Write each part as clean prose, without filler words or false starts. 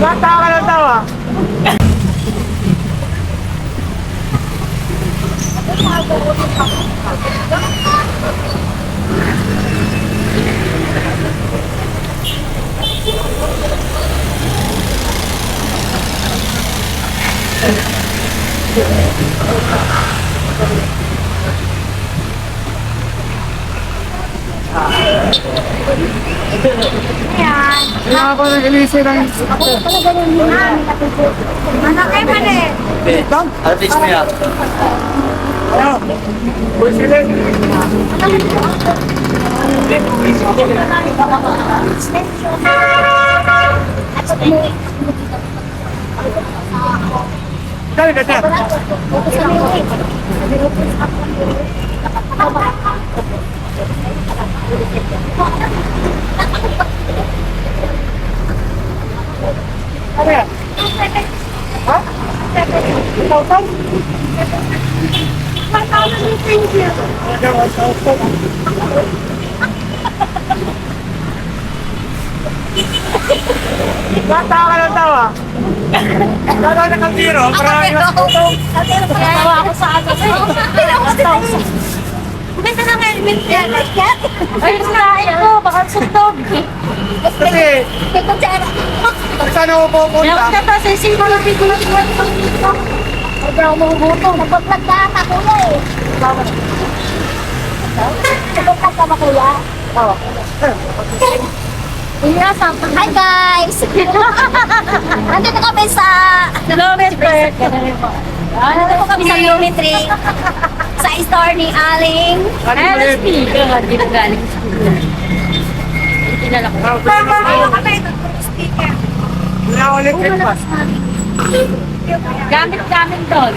Tawa ka ng tawa. Ayan. Kaya ako nag-ilisi ng... Ako na pala ganun yun na. Ano kayo mali? Bang! Artist mo yan. Ano? Busili. Kaya na siya. Ano yan? Ha? 1,000? 1,000 thank you. Okay, 1,000. Tawa ka ng tawa. Tawa na kang zero. Maraming Tawa ako sa ano. Ganda ng helmet yan. Ay, sirain ko. Baka sundog. Kasi, Ito tsara. saan ako pupunta? Yung ito, sising ko lang dito. Huwag ako mahugutom. Nagpagpagdaan ako na eh. Nagpagpag ka ba kuya? Oo. Hi guys! Nandito kami sa Lumetri. Nandito po kami sa Lumetri. Sa store ni Aling LSP. Dito galing. Pinala ko. Wala ulit breakfast. Gamit doon.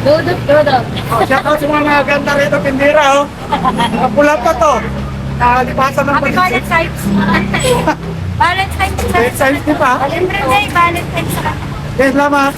Dudot. Oh, shout out sa mga maganda rito, tindira, oh. Nakapula pa to. Nakalipasan ng Happy Valentine's. Valentine's. Valentine's di pa. Valentine's Day, Valentine's. Okay, salamat.